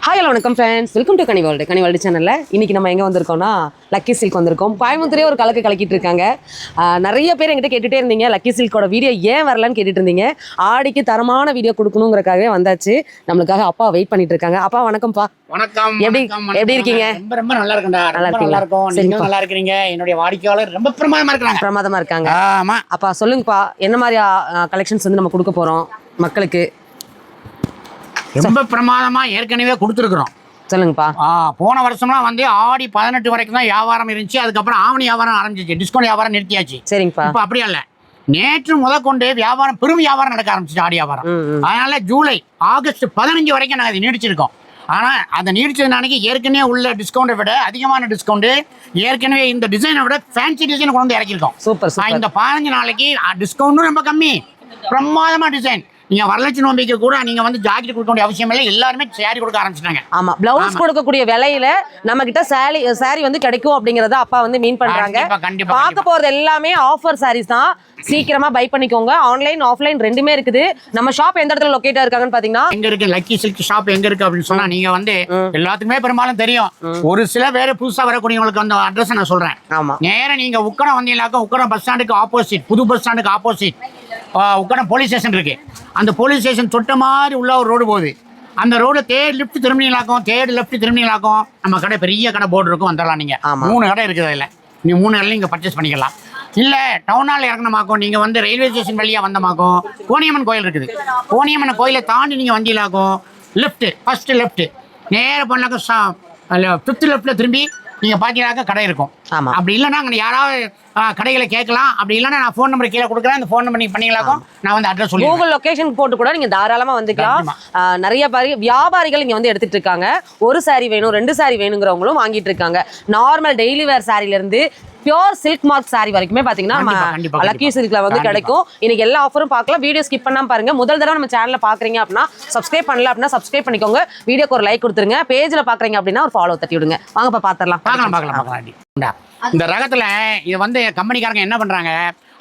Hi hello வணக்கம் friends, welcome to கனிவால்டு சேனலில். இன்றைக்கி நம்ம எங்கே வந்திருக்கோம்னா லக்கி சில்க் வந்திருக்கோம். கோயம்புத்தூரே ஒரு கலக்கிட்டு இருக்காங்க. நிறைய பேர் என்கிட்ட கேட்டுகிட்டே இருந்தீங்க லக்கி சில்கோட வீடியோ ஏன் வரலன்னு கேட்டுட்டு இருந்தீங்க. ஆடிக்கு தரமான வீடியோ கொடுக்கணுங்கிறக்காகவே வந்தாச்சு. நம்மளுக்காக அப்பா வெயிட் பண்ணிட்டு இருக்காங்க. அப்பா வணக்கம்ப்பா. வணக்கம். எப்படி இருக்கீங்க? ரொம்ப நல்லா இருக்குண்டா. நல்லா இருக்கும். நீங்க நல்லா இருக்கீங்க. என்னுடைய வாடிக்கையாளர் ரொம்ப பிரமாதமா இருக்காங்க. ஆமா அப்பா, சொல்லுங்கப்பா, என்ன மாதிரி கலெக்ஷன்ஸ் வந்து நம்ம கொடுக்க போறோம் மக்களுக்கு? ரொம்ப பிரமாதமா ஏற்கனவே கொடுத்துருக்குறோம். சொல்லுங்கப்பா. போன வருஷம்லாம் வந்து ஆடி 18 வரைக்கும் தான் வியாபாரம் இருந்துச்சு. அதுக்கப்புறம் ஆவணி வியாபாரம் ஆரம்பிச்சிச்சு. டிஸ்கவுண்ட் வியாபாரம் நிறுத்தியாச்சு. சரிங்கப்பா. இப்போ அப்படியே இல்லை, நேற்று முதற்கொண்டு வியாபாரம் பெரும் வியாபாரம் நடக்க ஆரம்பிச்சிச்சு, ஆடி வியாபாரம். அதனால ஜூலை ஆகஸ்ட் 15 வரைக்கும் நாங்கள் அதை நீடிச்சிருக்கோம். ஆனால் அதை நீடிச்சது நாளைக்கு ஏற்கனவே உள்ள டிஸ்கவுண்டை விட அதிகமான டிஸ்கவுண்ட், ஏற்கனவே இந்த டிசைனை விட ஃபேன்சி டிசைன் கொண்டு வந்து இறக்கிருக்கோம். சூப்பர். இந்த 15 நாளைக்கு டிஸ்கவுண்டும் ரொம்ப கம்மி, பிரமாதமா டிசைன். நீங்க வரலட்சுமி நோம்பிக்கு கூட நீங்க வந்து ஜாக்கெட் கொடுக்க வேண்டிய அவசியம் இல்லை. எல்லாருமே சாரி கொடுக்க ஆரம்பிச்சிட்டாங்க. ஆமா, பிளவுஸ் கொடுக்கக்கூடிய விலையில நம்ம கிட்ட சாரி வந்து கிடைக்கும் அப்படிங்கறத அப்பா வந்து மீன் பண்றாங்க. பார்க்க போறது எல்லாமே ஆஃபர் சாரீஸ் தான். சீக்கிரமா பை பண்ணிக்கோங்க. ஆன்லைன் ஆஃப்லைன் ரெண்டுமே இருக்குது. நம்ம ஷாப் எந்த இடத்துல லொகேட்டா இருக்காங்கன்னு பாத்தீங்கன்னா, எங்க இருக்கு லக்கி சில்க் ஷாப் எங்க இருக்கு அப்படின்னு சொன்னா, நீங்க வந்து எல்லாத்துக்குமே பெரும்பாலும் தெரியும். ஒரு சில வேற புதுசா வரக்கூடியவங்களுக்கு அந்த அட்ரஸ் நான் சொல்றேன். ஆமா, நேரம் நீங்க உக்கடம் வந்தீங்கன்னாக்கா, உக்கடம் பஸ் ஸ்டாண்டுக்கு ஆப்போசிட், புது பஸ் ஸ்டாண்டுக்கு ஆப்போசிட் உக்கடம் போலீஸ் ஸ்டேஷன் இருக்கு. அந்த போலீஸ் ஸ்டேஷன் தொட்ட மாதிரி உள்ள ஒரு ரோடு போகுது. அந்த ரோடு தேர்ட் லெஃப்ட் திரும்பினீங்களாக்கும் நம்ம கடை, பெரிய கடை போர்டு இருக்கும், வந்துடலாம். நீங்க 3 கடை இருக்குது. அதில் நீங்க 3 கடையில் நீங்க பர்ச்சேஸ் பண்ணிக்கலாம். இல்ல டவுன் ஹால் இறங்கணுமாக்கும், நீங்க வந்து ரயில்வே ஸ்டேஷன் வழியா வந்தமாக்கும் கோணியம்மன் கோயில் இருக்குது. கோணியம்மன் கோயிலை தாண்டி நீங்க வந்தீங்களாக்கும் ஃபர்ஸ்ட் லெஃப்ட் நேர பண்ணாக்க 5th லெஃப்ட்ல திரும்பி நீங்க பாத்தீங்கன்னாக்க கடை இருக்கும். அப்படி இல்லைன்னா அங்கே யாராவது கடைகளை கேட்கலாம். அப்படி இல்லைன்னா நான் ஃபோன் நம்பர் கீழே கொடுக்குறேன். அந்த ஃபோன் நம்பர் நீங்க பண்ணிங்களாக்கும் நான் வந்து அட்ரஸ் சொல்லி கூகுள் லொகேஷன் போட்டு கூட நீங்க தாராளமா வந்துக்கலாம். நிறைய வியாபாரிகள் இங்க வந்து எடுத்துட்டு இருக்காங்க. ஒரு சாரி வேணும், 2 சாரி வேணுங்கிறவங்களும் வாங்கிட்டு இருக்காங்க. நார்மல் டெய்லி வேர் சாரில இருந்து பியூர் சில்க் மார்க் சாரி வரைக்குமே பாத்தீங்கன்னா லக்கி சில்க்ல வந்து கிடைக்கும். இன்னைக்கு எல்லா ஆஃபரும் பார்க்கலாம். வீடியோ ஸ்கிப் பண்ணாம பாருங்க. முதல் தடவை நம்ம சேனல்ல பாக்குறீங்க அப்படின்னா சப்ஸ்கிரைப் பண்ணல அப்படின்னா சப்ஸ்கிரைப் பண்ணிக்கோங்க. வீடியோக்கு ஒரு லைக் கொடுத்துருங்க. பேஜ்ல பாக்குறீங்க அப்படின்னா ஒரு ஃபாலோ தட்டி விடுங்க. வாங்கப்பா பாத்திரலாம். இந்த ரகத்துல இது வந்து கம்பெனிக்காரங்க என்ன பண்றாங்க,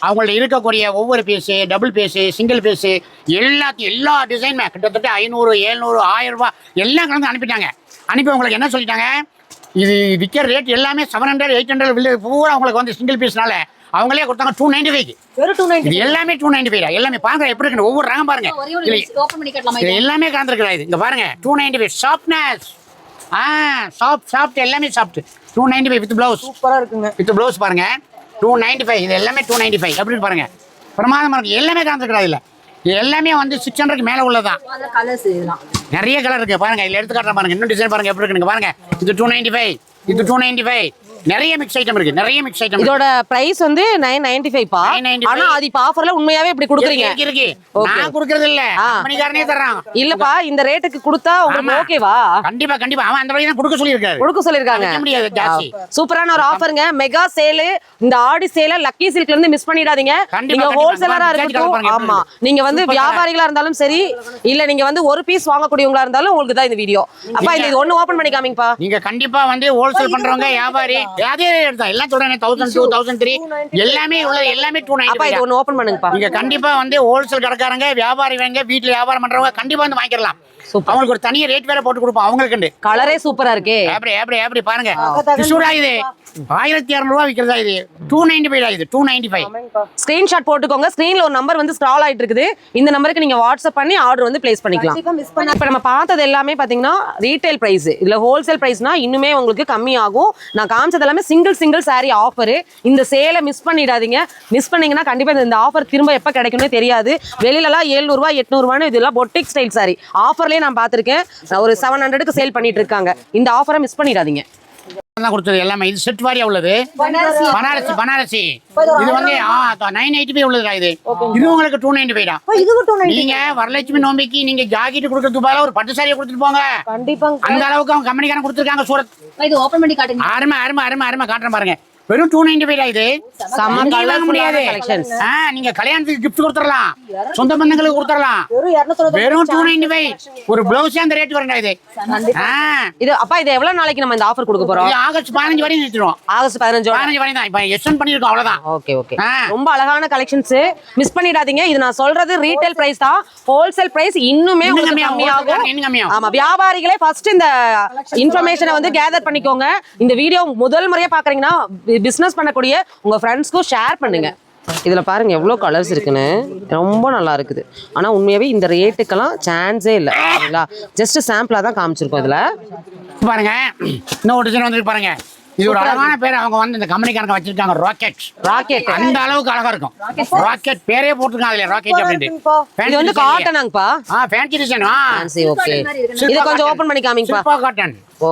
அவங்கள்ட்ட இருக்கக்கூடிய ஒவ்வொரு piece, double piece, single piece எல்லா டிசைனுமே கிட்டத்தட்ட 500, 700, 1000 ரூபாய் எல்லாம் கலந்து அனுப்பிட்டாங்க. அனுப்பி உங்களுக்கு என்ன சொல்லிட்டாங்க, இது விற்கிற ரேட் எல்லாமே 700, 800 பூரா உங்களுக்கு வந்து சிங்கிள் பீஸ்னால அவங்களே கொடுத்தாங்க 295. இது எல்லாமே 295. எல்லாமே பாருங்க எப்படி இருக்கு, ஒவ்வொரு ரகம் பாருங்க. இது எல்லாமே கலந்துருக்குறா. இது இங்க பாருங்க, 295 ஷார்ப்னஸ். சாஃப்ட் எல்லாமே சாஃப்ட். 295 with blouse. சூப்பரா இருக்குங்க. வித் பிளவுஸ் பாருங்க 295. இது எல்லாமே 295. எப்படி பாருங்க, பிரமாதமா இருக்கு. எல்லாமே கலந்துருக்குறா. இல்ல இது எல்லாமே வந்து 600க்கு மேல உள்ளதான். நிறைய கலர் இருக்கு பாருங்க. இதுல எடுத்து காட்டுறேன் பாருங்க. இன்னும் டிசைன் பாருங்க எப்படி இருக்குங்க பாருங்க. இது 295, இது 295. நிறைய மிக்ஸ் ஐட்டம் இருக்கு. இதோட பிரைஸ் வந்து 995 பா. ஆனா அது இப்ப ஆஃபர்ல உண்மையாவே இப்படி குடுக்குறீங்க? இருக்கு. நான் குடுக்குறது இல்ல, கம்பெனிக்காரனே தர்றான். இல்லப்பா, இந்த ரேட்டுக்கு கொடுத்தா உங்களுக்கு ஓகேவா? கண்டிப்பா. அவன் அந்த வழியா தான் கொடுக்க சொல்லிருக்காங்க. முடியாது ஜாஸ்தி. சூப்பரான ஒரு ஆஃபருங்க. Mega sale. இந்த ஆடி சேல லக்கி சில்க்ல இருந்து மிஸ் பண்ணிடாதீங்க. நீங்க ஹோல்சேலரா இருக்கட்டும், ஆமா, நீங்க வந்து வியாபாரிகளா இருந்தாலும் சரி, இல்ல நீங்க வந்து ஒரு பீஸ் வாங்கக்கூடியவங்களா இருந்தாலும் உங்களுக்கு தான் இந்த வீடியோ. அப்பா இது ஒன்னு ஓபன் பண்ணி காமிங்கப்பா. நீங்க கண்டிப்பா வந்து ஹோல்சேல் பண்றவங்க, வியாபாரி அதே ரேட் தான். எல்லாம் சொல்றேன் 1002, 1003 எல்லாமே உள்ள, எல்லாமே 295. அப்பா இது ஒன்னு ஓபன் பண்ணுங்கப்பா. நீங்க கண்டிப்பா வந்து ஹோல்சேல் கடைக்காரங்க, வியாபாரி வேங்க, வீட்டுல வியாபாரம் பண்றவங்க கண்டிப்பா வந்து வாங்கிக்கலாம். அவங்களுக்கு ஒரு தனியா ரேட் வேற போட்டு கொடுப்போம். அவங்களுக்கு கலரே சூப்பரா இருக்கே. அப்படி பாருங்க. இது 1200 ரூபாய் விக்கிறதா? இது 295. இது 295. ஸ்கிரீன்ஷாட் போட்டுக்கோங்க. ஸ்கிரீன்ல ஒரு நம்பர் வந்து ஸ்க்ரால் ஆயிட்டு இருக்குது. இந்த நம்பருக்கு நீங்க வாட்ஸ்அப் பண்ணி ஆர்டர் வந்து பிளேஸ் பண்ணிக்கலாம். இப்ப நம்ம பார்த்தது எல்லாமே பாத்தீங்கன்னா ரீட்டைல் பிரைஸ். இதுல ஹோல்சேல் பிரைஸ்னா இன்னுமே உங்களுக்கு கம்மி ஆகும். நான் காமிச்சது எல்லாமே சிங்கிள் சாரி ஆஃபர். இந்த சேலை மிஸ் பண்ணிடாதீங்க. மிஸ் பண்ணீங்கன்னா கண்டிப்பா இந்த ஆஃபர் திரும்ப எப்ப கிடைக்கும்னே தெரியாது. வெளியில எல்லாம் 700 ரூபாய் 800 ரூபாய் இதெல்லாம் பொட்டிக் ஸ்டைல் சாரி ஆஃபர்லயே நான் பாத்திருக்கேன். ஒரு 700க்கு சேல் பண்ணிட்டு இருக்காங்க. இந்த ஆஃபரை மிஸ் பண்ணிடாதீங்க. கொடுத்தது எல்லாமே இது செட் வாரியா உள்ளது. பனாரசி இது வந்து 985 உள்ளதுடா. இது உங்களுக்கு 295 தான். நீங்க வரலட்சுமி நோம்பிக்கு நீங்க ஜாக்கெட் கொடுக்கறதுக்கு பதிலா ஒரு பட்டு சாரியை கொடுத்துட்டு போங்க. கண்டிப்பா அந்த அளவுக்கு அவங்க கம்பெனிக்காரன் கொடுத்துருக்காங்க. சூரத் இது ஓபன் பண்ணி காட்டுங்க. அருமை காட்டுறேன் பாருங்க. வெறும் 295 இது. செம்ம எங்கேயும் வாங்க colourful முடியாது. ஆன collections. நீங்க கல்யாணத்துக்கு gift கொடுத்துடலாம், சொந்த பந்தங்களுக்கு கொடுத்துடலாம். வெறும் 295. ஒரு பிளவுஸே அந்த ரேட் வரண்டா இது. இது அப்பா இது எவ்வளவு நாளைக்கு நம்ம இந்த ஆஃபர் கொடுக்க போறோம்? இது ஆகஸ்ட் 15 வரையும் நிறுத்திடுவோம். ஆகஸ்ட் 15 15 வரையும் தான். இப்போ எக்ஸ்டெண்ட் பண்ணிருக்கோம், அவ்வளவுதான். Okay okay. ரொம்ப அழகான கலெக்ஷன்ஸ், மிஸ் பண்ணிடாதீங்க. இது நான் சொல்றது ரீட்டைல் பிரைஸ் தான். ஹோல்சேல் பிரைஸ் இன்னுமே உங்களுக்கு கம்மியாகும். இன்னும் கம்மியாகும். ஆமா, வியாபாரிகளே ஃபர்ஸ்ட் இந்த இன்ஃபர்மேஷனை வந்து கேதர் பண்ணிக்கோங்க. இந்த வீடியோ முதல் முறையா பாக்குறீங்கன்னா பிசினஸ் பண்ணக்கூடிய உங்க ஃப்ரெண்ட்ஸ்க்கும் ஷேர் பண்ணுங்க. இதுல பாருங்க எவ்வளவு கலர்ஸ் இருக்குன்னு, ரொம்ப நல்லா இருக்குது. ஆனா உண்மையாவே இந்த ரேட்டுக்கெல்லாம் சான்ஸே இல்லை. சரிங்களா, ஜஸ்ட் சாம்பிளா தான் காமிச்சிருக்கோம். இதுல பாருங்க இன்னொரு டிசைன் வந்து பாருங்க. இது ஒரு அழகான பேர் அவங்க வந்து இந்த கம்பெனிக்காரங்க வச்சிருக்காங்க, ராக்கெட். ராக்கெட் அந்த அளவுக்கு அழகா இருக்கும். ராக்கெட் பேரே போட்டுருக்காங்க அதுல, ராக்கெட் அப்படின்ட்டு. இது வந்து காட்டனாங்கப்பா. Fancy design. ஃபேன்சி. ஓகே, இது கொஞ்சம் ஓபன் பண்ணி காமிங்கப்பா. சில்பா காட்டன். ஓ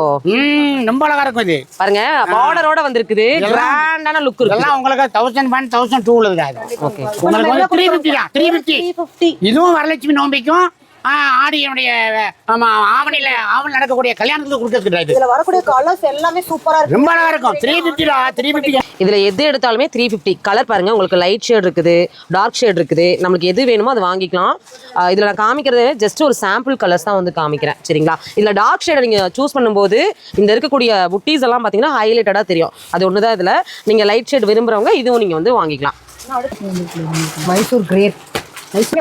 ரொம்ப அழகா இருக்கும் இது. பாருங்க பார்டரோட வந்திருக்குது. கிராண்டான லுக் இருக்கு. இதெல்லாம் உங்களுக்கு 1001 1002 உள்ளது. ஓகே, உங்களுக்கு வந்து 350 தான். 350. இதுவும் வரலட்சுமி நோம்பிக்கும் ஆடியனுடைய ஆவணியில நடக்கக்கூடிய கல்யாணத்துக்கு கொடுக்கறது. இதுல வரக்கூடிய கலர்ஸ் எல்லாமே சூப்பரா இருக்கு. ரொம்ப அழகா இருக்கும். 350 டா, 350. இதுல எது எடுத்தாலுமே 350. கலர் பாருங்க, உங்களுக்கு லைட் ஷேட் இருக்குது, டார்க் ஷேட் இருக்குது. நம்மளுக்கு எது வேணுமோ அதை வாங்கிக்கலாம். இதுல நான் காமிக்கிறது ஜஸ்ட் ஒரு சாம்பிள் கலர்ஸ் தான் வந்து காமிக்கிறேன். சரிங்களா, இதுல டார்க் ஷேட் நீங்க சூஸ் பண்ணும்போது இந்த இருக்கக்கூடிய புட்டீஸ் எல்லாம் பாத்தீங்கன்னா ஹைலைட்டடா தெரியும். அது ஒண்ணுதான். இதுல நீங்க லைட் ஷேட் விரும்புறவங்க இதுவும் நீங்க வந்து வாங்கிக்கலாம். மைசூர் கிரேப்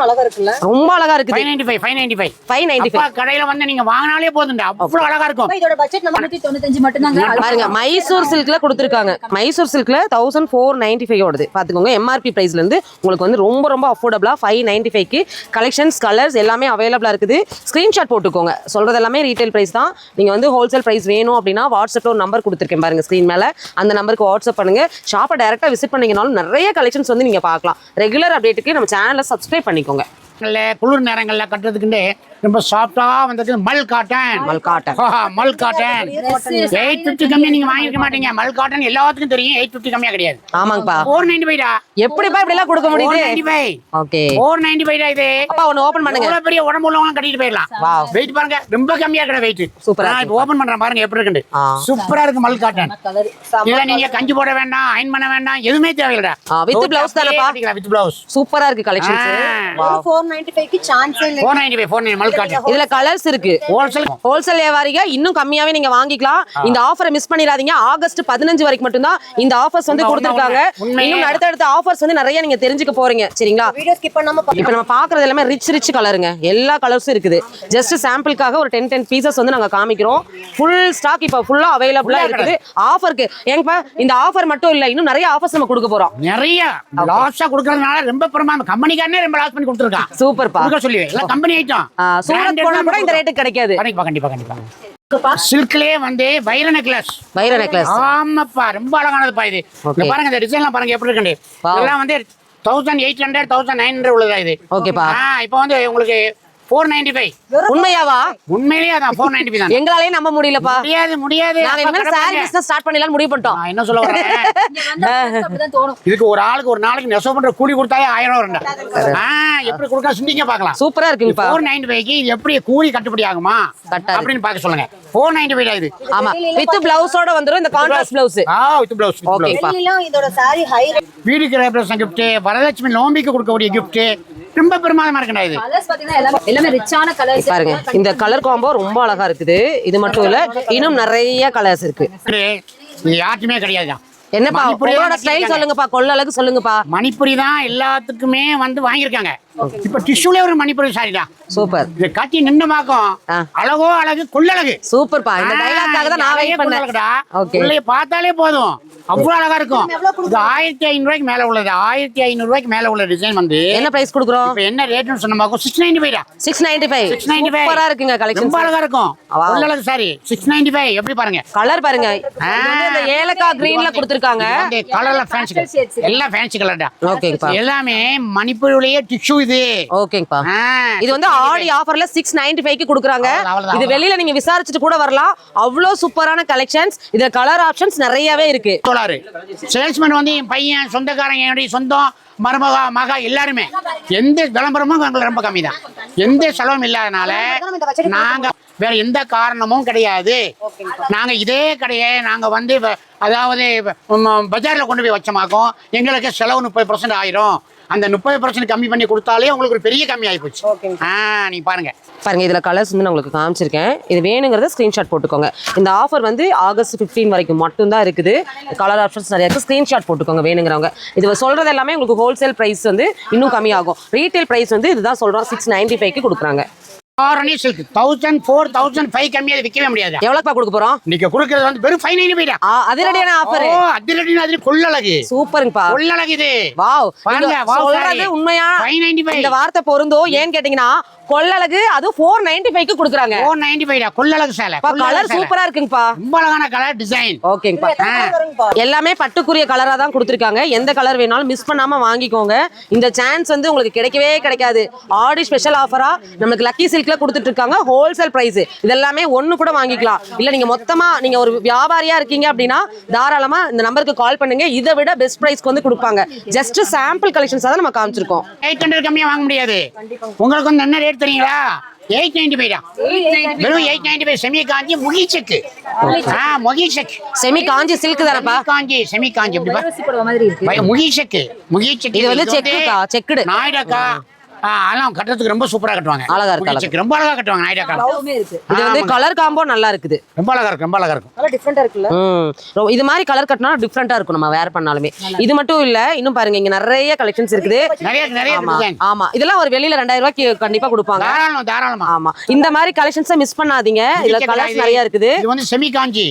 அழகா இருக்குல்ல, ரொம்ப அழகா இருக்குது. 595. 595. கடையில வந்து நீங்க வாங்கினாலே போதும்டா, அவ்வளவு அழகா இருக்கும். இதோட பட்ஜெட் நம்ம 195 மட்டும் தாங்க. பாருங்க மைசூர் சில்க்ல கொடுத்துருக்காங்க. மைசூர் சில்க்ல 1495 ஓடுது. பாத்துக்கோங்க, எம்ஆர்பி பிரைஸ்ல இருந்து உங்களுக்கு வந்து ரொம்ப ரொம்ப அஃபோர்டபுளா 595க்கு கலெக்ஷன்ஸ் கலர்ஸ் எல்லாமே அவைலபிளா இருக்குது. ஸ்கிரீன்ஷாட் போட்டுக்கோங்க. சொல்றது எல்லாமே ரீட்டைல் பிரைஸ் தான். நீங்க வந்து ஹோல்சேல் பிரைஸ் வேணும் அப்படின்னா வாட்ஸ்அப்ல ஒரு நம்பர் கொடுத்துருக்கேன் பாருங்க ஸ்கிரீன் மேல. அந்த நம்பருக்கு வாட்ஸ்அப் பண்ணுங்க. ஷாப்பை டைரக்டா விசிட் பண்ணீங்கனாலும் நிறைய கலெக்ஷன்ஸ் வந்து நீங்க பார்க்கலாம். ரெகுலர் அப்டேட்டுக்கு நம்ம சேனலை சப்ஸ்கிரைப் பண்ணிக்கோங்க. குளிர் நேரங்கள்ல கட்டுறதுக்கு ரொம்ப சாஃப்டா வந்தது மல் காட்டன். மல் காட்டன். மல் காட்டன் 850 கம்மியா நீங்க வாங்கிருக்க மாட்டீங்க. மல் காட்டன் எல்லாத்துக்கும் தெரியும். 850 கம்மியா கிடையாது. ஆமாங்கப்பா. 495 டா. எப்படிப்பா இப்படி எல்லாம் கொடுக்க முடியுது? 495. ஓகே, 495 டா இது. அப்பா ஒன்னு ஓபன் பண்ணுங்க. இவ்வளவு பெரிய உடம்பு உள்ளவங்க கட்டிட்டு போயிடலாம். வாவ், வெயிட் பாருங்க, ரொம்ப கம்மியா இருக்கற வெயிட். சூப்பரா நான் இப்போ ஓபன் பண்றேன் பாருங்க எப்படி இருக்குன்னு. சூப்பரா இருக்கு மல் காட்டன். இல்ல நீங்க கஞ்சி போட வேண்டாம், அயன் பண்ண வேண்டாம், எதுவுமே தேவையில்லை. வித் ப்ளவுஸ் தானப்பா? With blouse. சூப்பரா இருக்கு கலெக்ஷன்ஸ். வாவ், 495 க்கு சான்ஸே இல்ல. 495 மல் காட்டன். இதுல கலர்ஸ் இருக்கு. ஹோல்சேல் வியாபாரிங்க இன்னும் கம்மியாவே நீங்க வாங்கிக்கலாம். இந்த ஆஃபரை மிஸ் பண்ணிடாதீங்க. ஆகஸ்ட் 15 வரைக்கும் மட்டும் தான் இந்த ஆஃபர்ஸ் வந்து கொடுத்திருக்காங்க. இன்னும் அடுத்தடுத்த ஆஃபர்ஸ் வந்து நிறைய நீங்க தெரிஞ்சுக்க போறீங்க. சரிங்களா, வீடியோ ஸ்கிப் பண்ணாம இப்போ நம்ம பாக்குறது எல்லாமே ரிச் கலருங்க. எல்லா கலர்ஸும் இருக்குது. ஜஸ்ட் சாம்பிளுக்காக ஒரு 10 பீசஸ் வந்து நாங்க காமிக்கிறோம். ஃபுல் ஸ்டாக் இப்போ ஃபுல்லா அவைலபிளா இருக்குது ஆஃபருக்கு. ஏங்கப்பா இந்த ஆஃபர் மட்டும் இல்ல, இன்னும் நிறைய ஆஃபர்ஸ் நம்ம கொடுக்க போறோம். நிறைய லாஸா கொடுக்கறதுனால ரொம்ப பிரமாதம். கம்பெனிக்காரனே ரொம்ப லாஸ் பண்ணி கொடுத்துருக்கான். சூப்பர்ப்பா. கொடுக்க சொல்லி எல்லாம் கம்பெனி ஐட்டம். சூரத் போனா கூட இந்த ரேட்டுக்கு கிடைக்காது. கண்டிப்பா. சில்க்லயே வந்து வைர நெக்லஸ். வைர நெக்லஸ். ஆமாப்பா, ரொம்ப அழகானதுப்பா இது. இங்க பாருங்க இந்த டிசைன்லாம் பாருங்க எப்படி இருக்கு. இதெல்லாம் வந்து 1800 1900 உள்ளதா இது. ஓகேப்பா. இப்போ வந்து உங்களுக்கு 495. உண்மையாவா? உண்மையிலேயே அதான் 495 தான். எங்களாலே நம்ப முடியலப்பா. முடியாது. நாங்க இனிமே சாரி பிசினஸ் ஸ்டார்ட் பண்ணலாம்னு முடிவு பண்ணிட்டோம். நான் என்ன சொல்ல வரேன், அப்படிதான் தோணும். இதுக்கு ஒரு ஆளுக்கு ஒரு நாளைக்கு நெசவு பண்ற கூலி கொடுத்தாலே 1000 வரும்டா. எப்படி கொடுக்க சிந்திங்க பார்க்கலாம். சூப்பரா இருக்குங்கப்பா. 495க்கு இது எப்படி கூலி கட்டுப்படி ஆகுமா அப்படின்னு பார்க்க சொல்லுங்க. 495 இது. ஆமா, வித் பிளவுஸோட வந்துரும். இந்த கான்ட்ராஸ்ட் பிளவுஸ். With blouse. ஓகேப்பா. வெளியில இதோட சாரி ஹை வீடு கிரகப்பிரவேசம் gift, வரலட்சுமி நோம்பிக்கு கொடுக்கக்கூடிய gift ரொம்ப பிரமாதமா இருக்குடா இது. கலர்ஸ் பாத்தீங்கன்னா எல்லாமே ரிச்சான கலர்ஸ். பாருங்க இந்த கலர் காம்போ ரொம்ப அழகா இருக்குது. இது மட்டும் இல்ல, இன்னும் நிறைய கலர்ஸ் இருக்கு. இது யாருக்குமே கிடையாதுதான். என்னப்பா உங்களோட ஸ்டைல் சொல்லுங்கப்பா, கொள்ள அழகு சொல்லுங்கப்பா. மணிப்புரி தான் எல்லாத்துக்குமே வந்து வாங்கியிருக்காங்க. இப்ப டிஷ்யூல ஒரு மணிப்புரி சாரிடா. சூப்பர். இது கட்டி நின்னமாக்கும் அழகோ அழகு கொள்ளழகு. சூப்பர்ப்பா. இந்த டைலாக்காக தான் நான் வெயிட் பண்ணேன். ஓகே, உள்ளே பார்த்தாலே போதும், அவ்வளவு அழகா இருக்கும். இது 1500 ரூபாய்க்கு மேல உள்ளது. 1500 ரூபாய்க்கு மேல உள்ள டிசைன் வந்து என்ன பிரைஸ் கொடுக்குறோம்? இப்ப என்ன ரேட்னு சொன்னமாக்கும் 695 டா. 695. சூப்பரா இருக்குங்க கலெக்ஷன். ரொம்ப அழகா இருக்கும். கொள்ளழகு சாரி 695. எப்படி பாருங்க கலர் பாருங்க. இந்த ஏலக்காய் கிரீன்ல கொடுத்திருக்காங்க. கலர்ல ஃபேன்சி எல்லாம் ஃபேன்சி கலர்டா. ஓகேப்பா. எல்லாமே மணிப்பூரிலேயே டிஷ்யூ இது. ஓகேப்பா. இது வந்து ஆடி ஆஃபர்ல 695 க்கு கொடுக்குறாங்க. இது வெளியில நீங்க விசாரிச்சுட்டு கூட வரலாம். அவ்வளவு சூப்பரான கலெக்ஷன்ஸ். இதுல கலர் ஆப்ஷன்ஸ் நிறையவே இருக்கு. சேல்ஸ்மேன் வந்து என் பையன் சொந்தக்காரங்க, என்னுடைய சொந்தம் மருமகா மகா எல்லாருமே எந்த விளம்பரமும் எங்களுக்கு ரொம்ப கம்மி தான். எந்த செலவும் இல்லாதனால நாங்க வேற எந்த காரணமும் கிடையாது. நாங்க இதே கடையை நாங்க வந்து அதாவது பஜார்ல கொண்டு போய் வச்சமாக்கும் எங்களுக்கு செலவு 30% ஆயிரும். அந்த 30% கம்மி பண்ணி கொடுத்தாலே உங்களுக்கு ஒரு பெரிய கம்மி ஆகி போச்சு. நீங்க பாருங்க இதுல கலர்ஸ் வந்து நான் உங்களுக்கு காமிச்சிருக்கேன். இது வேணுங்கிறத ஸ்கிரீன்ஷாட் போட்டுக்கோங்க. இந்த ஆஃபர் வந்து ஆகஸ்ட் 15 வரைக்கும் மட்டும்தான் இருக்குது. கலர் ஆப்ஷன்ஸ் நிறைய இருக்கு. ஸ்கிரீன்ஷாட் போட்டுக்கோங்க வேணுங்கிறவங்க. இது சொல்றது எல்லாமே உங்களுக்கு ஹோல்சேல் பிரைஸ் வந்து இன்னும் கம்மியாகும். ரீட்டைல் பிரைஸ் வந்து இதுதான் சொல்றோம், 695க்கு கொடுக்குறாங்க. ஆரணி சில்க் 1000, 4000, 5 கம்மியா விற்கவே முடியாது. எவ்வளவுப்பா கொடுக்க போறோம்? நீங்க கொடுக்கிறது வந்து வெறும் 595. அதிரடியான ஆஃபர். அதிரடியான அது கொள்ளழகு. சூப்பர்ங்கப்பா. கொள்ளழகு இது. வாவ். பாருங்க சொல்றது உண்மையா? 595. இந்த வார்த்தை பொருந்தும். ஏன்னு கேட்டீங்கன்னா கொள்ளழகு அது 495க்கு கொடுக்குறாங்க. 495 கொள்ளழகு சேலை. கலர் சூப்பரா இருக்குங்கப்பா. ரொம்ப அழகான கலர் டிசைன். ஓகேங்கப்பா. எல்லாமே பட்டுக்குரிய கலரா தான் கொடுத்துருக்காங்க. எந்த கலர் வேணாலும் மிஸ் பண்ணாம வாங்கிக்கோங்க. இந்த சான்ஸ் வந்து உங்களுக்கு கிடைக்கவே கிடைக்காது. ஆடி ஸ்பெஷல் ஆஃபரா நமக்கு லக்கி சில்க்ல கொடுத்துட்டு இருக்காங்க. Wholesale price. இதெல்லாமே ஒண்ணு கூட வாங்கிக்கலாம். இல்ல நீங்க மொத்தமா நீங்க ஒரு வியாபாரியா இருக்கீங்க அப்படின்னா தாராளமா இந்த நம்பருக்கு கால் பண்ணுங்க. இதை விட பெஸ்ட் பிரைஸ்க்கு வந்து கொடுப்பாங்க. ஜஸ்ட் சாம்பிள் கலெக்ஷன்ஸ் தான் நம்ம காமிச்சிருக்கோம். 800 கம்மியா வாங்க முடியாது. உங்களுக்கு வந்து என்ன ரேட் தெரியுங்களா? 895 தான். வெறும் 895 செமி காஞ்சி முகி செக். முகி செக் செமி காஞ்சி சில்க் தானப்பா? காஞ்சி செமி காஞ்சி மாதிரி இருக்கு. முகி செக். முகி செக் இது வந்து செக்குடா, செக்குடு. நாயுடாக்கா அதெல்லாம் கட்டுறதுக்கு ரொம்ப சூப்பரா கட்டுவாங்க. அழகா இருக்கு. ரொம்ப அழகா கட்டுவாங்க நாயுடாக்கா. இது வந்து கலர் காம்போ நல்லா இருக்குது. ரொம்ப அழகா இருக்கு. ரொம்ப அழகா இருக்கும். நல்லா டிஃபரெண்டா இருக்குல்ல? இது மாதிரி கலர் கட்டினா டிஃபரெண்டா இருக்கும். நம்ம வேர் பண்ணாலுமே. இது மட்டும் இல்ல, இன்னும் பாருங்க இங்க நிறைய கலெக்ஷன்ஸ் இருக்குது. நிறைய டிசைன். ஆமா, இதெல்லாம் ஒரு வெளியில 2000 ரூபாய்க்கு கண்டிப்பா கொடுப்பாங்க. தாராளமா. ஆமா, இந்த மாதிரி கலெக்ஷன்ஸ் மிஸ் பண்ணாதீங்க. இதுல கலர்ஸ் நிறைய இருக்குது. இது வந்து செமி காஞ்சி.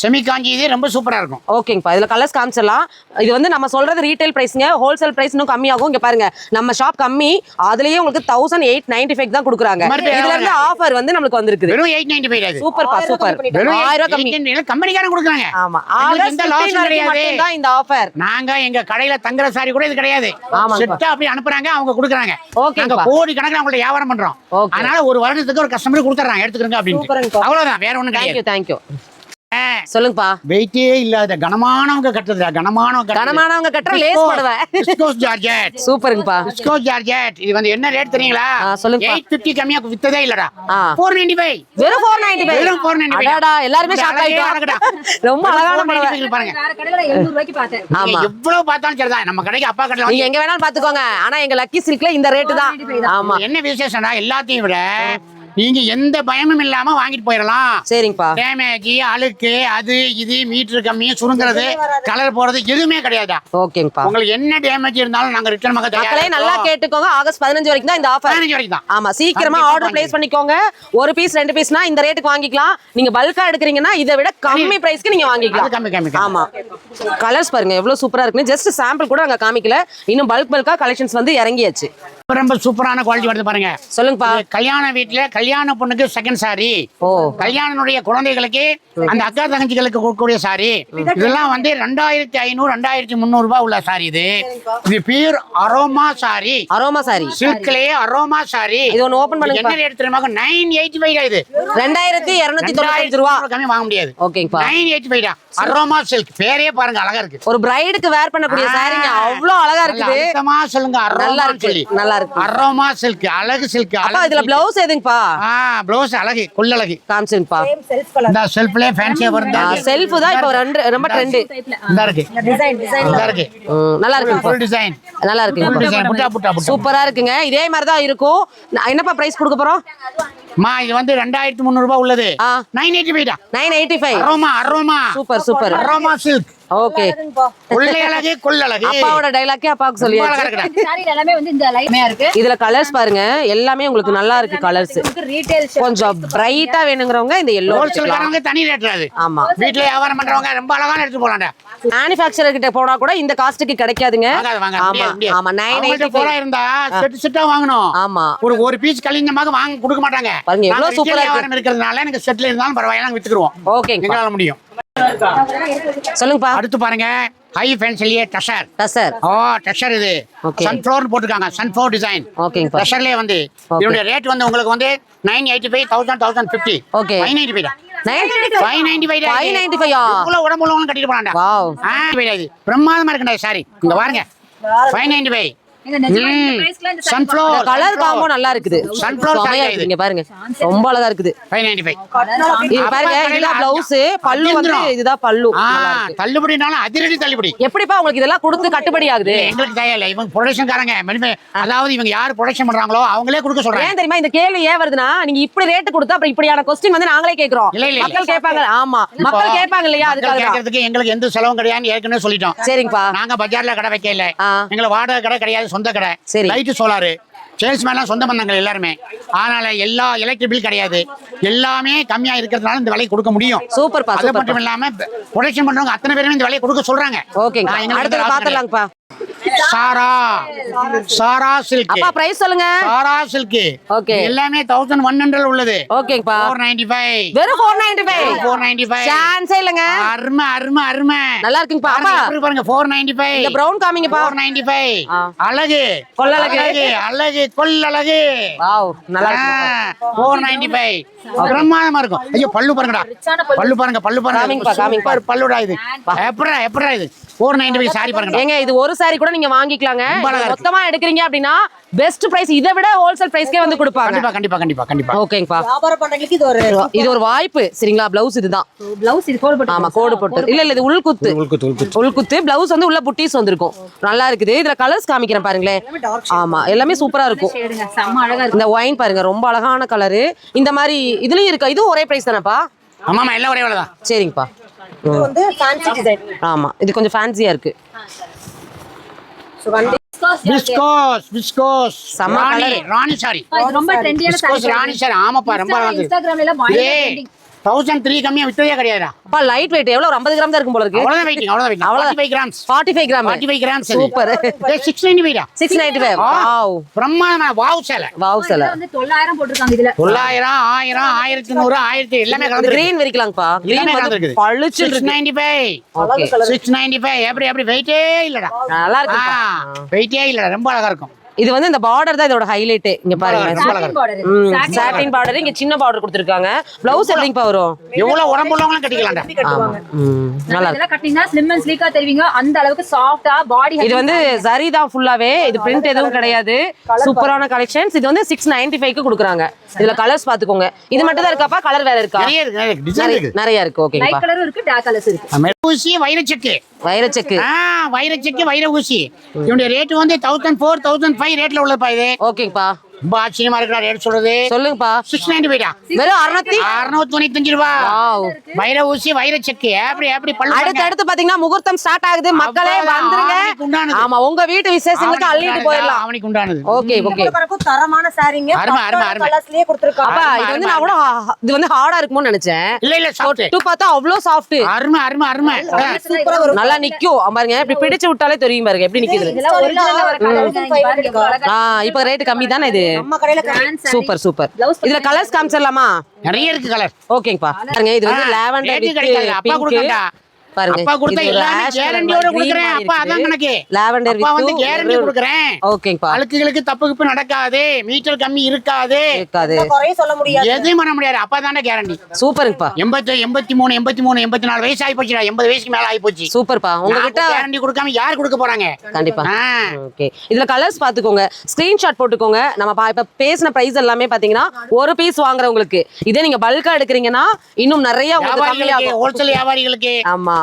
செமி காஞ்சி இது ரொம்ப சூப்பரா இருக்கும். ஓகேங்கப்பா. இதுல கலர்ஸ் காமிச்சிடலாம். இது வந்து நம்ம சொல்றது ரீட்டைல் பிரைஸ்ங்க. ஹோல்சேல் பிரைஸ் இன்னும் கம்மியாகும். இங்க பாருங்க, நம்ம ஷாப் கம்மி, அதுலயே உங்களுக்கு 1895 தான் கொடுக்குறாங்க. இதுல இருந்து ஆஃபர் வந்து நமக்கு வந்திருக்கு. வெறும் 895. சூப்பர்ப்பா, சூப்பர். 1000 கம்மி. கம்பெனிக்காரங்க கொடுக்குறாங்க. ஆமா, ஆகஸ்ட் 15 வரைக்கும் மட்டும் தான் இந்த ஆஃபர். நாங்க எங்க கடையில தங்குற சாரி கூட இது கிடையாது. செட்டா அப்படி அனுப்புறாங்க, அவங்க கொடுக்குறாங்க. நாங்க கோடி கணக்குல அவங்கள்ட்ட வியாபாரம் பண்றோம். அதனால ஒரு வருடத்துக்கு ஒரு கஸ்டமர் கொடுத்துறாங்க, எடுத்துக்கங்க அப்படின்னு. அவ்வளவுதான், வேற ஒண்ணும் கிடையாது. தேங்க்யூ. சொல்லுங்கப்பா. வெயிட்டே இல்லாத கனமானவங்க கட்டுறதுல கனமானவங்க கட்டுற லேஸ் புடவை. Viscose georgette. சூப்பர்ங்கப்பா. Viscose georgette. இது வந்து என்ன ரேட் தெரியுங்களா? சொல்லுங்க. 850 கம்மியா வித்ததே இல்லடா. 495. வெறும் 495. வெறும் 495. அடடா, எல்லாரும் ஷாக் ஆயிட்டாங்க. ரொம்ப அழகான புடவை பாருங்க. வேற கடையில 700 ரூபாய்க்கு பார்த்தேன். ஆமா, எவ்வளவு பார்த்தாலும் சரிதான். நம்ம கடைக்கு அப்பா கடையில நீங்க எங்க வேணாலும் பாத்துக்கோங்க. ஆனா எங்க லக்கி சில்க்ல இந்த ரேட் தான். ஆமா, என்ன விசேஷம்னா எல்லாத்தையும் விட நீங்க எந்த பயமும் இல்லாம வாங்கிட்டு போயிடலாம். சரிங்கப்பா. டேமேஜ், அழுக்கு, அது இது மீட்டர் கம்மி, சுருங்குறது, கலர் போறது எதுவுமே கிடையாதா. ஓகேங்கப்பா. உங்களுக்கு என்ன டேமேஜ் இருந்தாலும் நாங்க ரிட்டர்ன் பண்ண தயாரா இருக்கோம். நல்லா கேட்டுக்கோங்க. ஆகஸ்ட் 15 வரைக்கும் தான் இந்த ஆஃபர். 15 வரைக்கும் தான். ஆமா, சீக்கிரமா ஆர்டர் பிளேஸ் பண்ணிக்கோங்க. ஒரு பீஸ் 2 பீஸ்னா இந்த ரேட்டுக்கு வாங்கிக்கலாம். நீங்க பல்கா எடுக்கறீங்கன்னா இதை விட கம்மி பிரைஸ்க்கு நீங்க வாங்கிக்கலாம். கம்மி. ஆமா, கலர்ஸ் பாருங்க எவ்வளவு சூப்பரா இருக்குன்னு. ஜஸ்ட் சாம்பிள் கூட நாங்க காமிக்கல. இன்னும் பல்கா கலெக்ஷன்ஸ் வந்து இறங்கியாச்சு. ரொம்ப சூப்பரான குவாலிட்டி வருது பாருங்க. சொல்லுங்கப்பா. கல்யாண வீட்டுல கல்யாண பொண்ணுக்கு செகண்ட் சாரி, கல்யாணனுடைய குழந்தைகளுக்கு அந்த அக்கா தங்கச்சிகளுக்கு கொடுக்கக்கூடிய சாரி, இதெல்லாம் வந்து 2500 2300 ரூபாய் உள்ள சாரி. இது pure aroma sari. Aroma sari, சில்க்லயே அரோமா சாரி. இது ஒன்னு ஓபன் பண்ணுங்க. என்ன ரேட் தெரியுமா? 985. இது 2295 ரூபாய். கம்மி வாங்க முடியாது. ஓகேங்கப்பா. 985 தான். அரோமா சில்க் பேரே பாருங்க, அழகா இருக்கு. ஒரு பிரைடுக்கு வேர் பண்ணக்கூடிய சாரிங்க, அவ்வளவு அழகா இருக்குது. அர்த்தமா சொல்லுங்க. நல்லா இருக்கு, நல்லா இருக்கு. அரோமா சில்க், அழகு சில்க். அப்பா இதுல ப்ளவுஸ் எதுங்கப்பா? ப்ளவுஸ் அழகு, கொள்ளழகு. காமிச்சுங்கப்பா. இந்த செல்ஃப்லயே ஃபேன்சியா வருது. செல்ஃப் தான் இப்ப ரொம்ப ட்ரெண்ட். இந்த இருக்கு டிசைன் இந்த இருக்கு. நல்லா இருக்கு. Full design. நல்லா இருக்கு. டிசைன் புட்டா சூப்பரா இருக்குங்க. இதே மாதிரி தான் இருக்கும். என்னப்பா பிரைஸ் கொடுக்க போறோம்? இது வந்து 2300 ரூபாய் உள்ளது. 985 தான். 985. Aroma super. Aroma silk. Okay. கொள்ளழகு, கொள்ளழகு. அப்பாவோட டயலாக்கே அப்பாவுக்கு சொல்லியாச்சு. சாரி எல்லாமே வந்து இந்த லைட்மையா இருக்கு. இதுல கலர்ஸ் பாருங்க, எல்லாமே உங்களுக்கு நல்லா இருக்கு. கலர்ஸ் ரீட்டைல் கொஞ்சம் பிரைட்டா வேணுங்கிறவங்க இந்த எல்லோ ஹோல்சேல்காரங்க தனி ரேட் அது. ஆமா, வீட்ல வியாபாரம் பண்றவங்க ரொம்ப அழகான எடுத்து போறாங்க. மேனுஃபேக்சரர் கிட்ட போனா கூட இந்த காஸ்ட்க்கு கிடைக்காதுங்க. ஆமா ஆமா, 985 இருந்தா செட்டா வாங்கணும். ஆமா, ஒரு பீஸ் கலிஞ்சமாக வாங்க கொடுக்க மாட்டாங்க. பாருங்க எவ்வளவு சூப்பரா வியாபாரம் இருக்கிறதுனால எனக்கு செட்ல இருந்தாலும் பரவாயில்லை, நாங்க வித்துக்குறோம். ஓகேங்க, எங்களால முடியும். சொல்லுங்கப்பா. அடுத்து பாருங்க, ஹை ஃபேன்சிலியே டஷர். டஷர் இது சன்ஃப்ளவர் போட்டுருக்காங்க. Sunflower design. ஓகேங்க. டஷர்லயே வந்து இதோட ரேட் வந்து உங்களுக்கு வந்து 985, 1050. ஓகே, 595. 595. இவ்வளவு உடம்புள்ளவங்களும் கட்டிட்டு போறாங்க. வாவ், பிரமாதமா இருக்குடா சாரி. இங்க பாருங்க, 595. எங்க நிஜமா இந்த பிரைஸ்ல இந்த saree சன்ஃப்ளவர் கலர் காம்போ நல்லா இருக்குது Sunflower செமையா saree இருக்குது இங்க பாருங்க ரொம்ப அழகா இருக்குது 595 இது பாருங்க இதுதான் பிளவுஸ் பல்லு வந்து இதுதான் பல்லு நல்லா இருக்கு. தள்ளுபடினாலும் அதிரடி தள்ளுபடி எப்படிப்பா உங்களுக்கு இதெல்லாம் கொடுத்து கட்டுப்படி ஆகுது எங்களுக்கு தேவையில்லை இவங்க ப்ரொடக்ஷன்காரங்க அதாவது இவங்க யார் ப்ரொடக்ஷன் பண்றாங்களோ அவங்களே கொடுக்க சொல்றாங்க ஏன் தெரியுமா இந்த கேள்வி ஏன் வருதுன்னா நீங்க இப்படி ரேட் கொடுத்தா அப்புறம் இப்படியான கொஸ்டின் வந்து நாங்களே கேக்குறோம் இல்ல, இல்ல, இல்ல. மக்கள் கேட்பாங்க ஆமா மக்கள் கேட்பாங்க இல்லையா மக்கள் அதுக்காக தான். கேட்கறதுக்கு எங்களுக்கு எந்த செலவும் கிடையாதுன்னு ஏற்கனவே சொல்லிட்டோம் சரிங்கப்பா நாங்க பஜார்ல கடை வைக்கல ஆ. எங்களுக்கு வாடகை கடை கிடையாது சொந்த கடை சரி. லைட்டு சோலாரு சேல்ஸ்மேன்லாம் சொந்த பந்தங்கள் எல்லாருமே அதனால எல்லா எலக்ட்ரிக் பில் கிடையாது எல்லாமே கம்மியா இருக்கிறதுனால இந்த விலையை கொடுக்க முடியும் சூப்பர்ப்பா அது சூப்பர் மட்டும் இல்லாம ப்ரொடக்ஷன் பண்றவங்க அத்தனை பேருமே இந்த விலையை கொடுக்க சொல்றாங்க ஓகேங்க நான் எங்களுக்கு அடுத்து இந்த ஆசை பாத்துடலாங்கப்பா சாரா சில்க் அப்பா பிரைஸ் சொல்லுங்க சாரா சில்க் Okay. எல்லாமே 1100 உள்ளது ஓகேங்கப்பா 495 வெறும் 495 495 சான்ஸே இல்லங்க அருமை அருமை அருமை நல்லா இருக்குங்கப்பா அப்பா பாருங்க, எப்படி பாருங்க 495 இந்த பிரவுன் காமிங்கப்பா 495 ஆ. அழகு கொள்ளழகு. அழகு கொள்ளழகு வாவ் நல்லா இருக்கு 495 பிரம்மாதமா இருக்கும் ஐயோ பல்லு பாருங்கடா பல்லு பாருங்க காமிங்கப்பா, காமிங்கப்பா. சூப்பர் பல்லுடா இது எப்படா இது 495 சாரி பாருங்க ஏங்க இது ஒரு சாரி கூட நீங்க வாங்கிக்கலாங்க ரொம்ப அழகா இது இருக்கு. மொத்தமா எடுக்கிறீங்க அப்படின்னா பெஸ்ட் பிரைஸ் இதை விட ஹோல்சேல் பிரைஸ்க்கே வந்து கொடுப்பாங்க கண்டிப்பா கண்டிப்பா கண்டிப்பா கண்டிப்பா ஓகேங்கப்பா வியாபாரம் பண்றவங்களுக்கு இது ஒரு வாய்ப்பு சரிங்களா பிளவுஸ் இதுதான் பிளவுஸ் இது கோட் போட்டு ஆமா கோடு போட்டு இல்ல இது உள்குத்து உள்குத்து பிளவுஸ் வந்து உள்ள புட்டீஸ் வந்திருக்கும் நல்லா இருக்குது இதுல கலர்ஸ் காமிக்கிறேன் பாருங்களேன் ஆமா எல்லாமே சூப்பரா இருக்கும் ஷேடுங்க செம்ம அழகா இருக்கு இந்த ஒயின் பாருங்க ரொம்ப அழகான கலரு இந்த மாதிரி இதுலயும் இருக்கா இதுவும் ஒரே பிரைஸ் தானேப்பா ஆமாமா எல்லாம் ஒரே வேலைதான் சரிங்கப்பா வந்து ஃபேன்சி டிசைன் ஆமா இது கொஞ்சம் ஃபேன்சியா இருக்கு விஸ்கோஸ் செம்ம colour. ராணி சாரி இது ரொம்ப ட்ரெண்டியான விஸ்கோஸ் ராணி சாரி ஆமாப்பா ரொம்ப அழகா இருக்கு இன்ஸ்டாகிராம்ல எல்லாம் பயங்கர ஏய் trending. 1003 கம்மியா வித்ததே கிடையாதுடா அப்பா லைட் வெயிட் எவ்வளவு ஒரு 50 கிராம் தான் இருக்கும் போல இருக்கு அவ்வளவுதான் வெயிட்டிங் அவ்வளவுதான் 45 கிராம்ஸ் 45 கிராம் 45 கிராம்ஸ் சூப்பர் 695 டா 695 வாவ் பிரம்மாதமான வாவ் சேலை வாவ் இதுல சல வந்து 900 போட்டுருக்காங்க இதுல 900 1000 1100 1000 எல்லாமே கலந்து கிரீன் வெரிக்கலாம்ப்பா கிரீன் எல்லாமே வந்து கலந்து பளிச்சு இருக்கு 695 ஓகே 695 எப்படி வெயிட்டே இல்லடா நல்லா இருக்கு வெயிட்டே இல்லடா ரொம்ப அழகா இருக்கும் இது வந்து இந்த பார்டர் தான் இதோட ஹைலைட் இங்க பாருங்க ரொம்ப அழகா சாட்டின் பார்டர் சாட்டின் பார்டர் இங்க சின்ன பார்டர் கொடுத்திருக்காங்க பிளவுஸ் எப்படிங்கப்பா வரும் எவ்வளவு உடம்பு உள்ளவங்களும் கட்டிக்கலாம்டா ஆமா நல்லா இருக்கு இதெல்லாம் கட்டினா ஸ்லிம் அண்ட் ஸ்லீக்கா தெரிவிங்க அந்த அளவுக்கு சாஃப்ட்டா பாடி இது வந்து சரி தான் ஃபுல்லாவே இது பிரிண்ட் எதுவும் கிடையாது சூப்பரான கலெக்ஷன்ஸ் இது வந்து 695 க்கு கொடுக்குறாங்க இதுல கலர்ஸ் பாத்துக்கோங்க இது மட்டும் தான் இருக்காப்பா கலர் வேற இருக்கா நிறைய இருக்கு டிசைன் இருக்கு நிறைய இருக்கு ஓகேங்கப்பா லைட் கலரும் இருக்கு டார்க் கலர்ஸ் இருக்கு ஊசி வைரச்செக்கு வைரச்செக்கு வைரச்செக்கு வைர ஊசி இவனுடைய ரேட் வந்து 1004 1005 ரேட்ல உள்ளப்பா இது ஓகேங்கப்பா ரொம்ப ஆச்சரியமா இருக்கிற ரேட் சொல்றது சொல்லுங்கப்பா 695 டா வெறும் 600 695 ரூபாய் வாவ் வைர ஊசி வைரச்செக்கு எப்படி பல்லு அடுத்து அடுத்து பாத்தீங்கன்னா முகூர்த்தம் ஸ்டார்ட் ஆகுது மக்களே அவ்வளவு வந்துருங்க ஆவணிக்கு உண்டானது. ஆமா உங்க வீட்டு விசேஷங்களுக்கு அள்ளிட்டு போயிடலாம் அவனுக்கு உண்டானது ஓகே ஓகே தரமான சாரீங்க அருமை, அருமை, அருமை. கலர்ஸ்லயே கொடுத்திருக்காங்க அப்பா இது வந்து நான் கூட இது வந்து ஹார்டா இருக்குமோன்னு நினைச்சேன் இல்ல சாஃப்ட் தொட்டு பார்த்தா அவ்வளவு சாஃப்ட் அருமை சூப்பரா வரும் நல்லா நிக்கும் பாருங்க இப்படி பிடிச்சு விட்டாலே தெரியும் பாருங்க எப்படி நிக்குது இதெல்லாம் ஒரிஜினலா வர கலர் இப்ப ரேட் கம்மி தானே இது நம்ம கடையில சூப்பர் சூப்பர் இதுல கலர்ஸ் காமிச்சிடலாமா நிறைய இருக்கு கலர் ஓகேங்கப்பா பாருங்க இது வந்து லாவெண்டர் ரேட்டு வித் கிடைக்காது அப்பா பிங்க் கொடுக்கண்டா பாருங்க அப்பா கொடுத்த இது ஒரு எல்லாமே ash color கேரண்டியோட மாதிரி கொடுக்குறேன் green அப்பா மாதிரி அதான் இருக்குது. கணக்கு லாவெண்டர் அப்பா வந்து வித் கேரண்டி கொடுக்குறேன் ஓகேங்கப்பா அழுக்குகளுக்கு தப்பு நடக்காது மீட்டர் கம்மி இருக்காது இருக்காது குறைய சொல்ல முடியாது எதுவும் பண்ண முடியாது அப்பா தானே கேரண்டி சூப்பர்ப்பா 83 84 வயசு ஆகி போச்சுடா 80 வயசுக்கு மேல ஆகி போச்சு சூப்பர்ப்பா உங்ககிட்ட கேரண்டி கொடுக்காம யார் கொடுக்க போறாங்க கண்டிப்பா ஆ. ஓகே இதுல கலர்ஸ் பாத்துக்கோங்க ஸ்கிரீன்ஷாட் போட்டுக்கோங்க நம்ம இப்ப பேசின பிரைஸ் எல்லாமே பாத்தீங்கன்னா ஒரு பீஸ் வாங்குறவங்களுக்கு இதே நீங்க பல்கா எடுக்கிறீங்கன்னா இன்னும் நிறைய உங்களுக்கு வியாபாரிகளுக்கு கம்மியாகும் ஹோல்சேல் வியாபாரிகளுக்கு ஆமா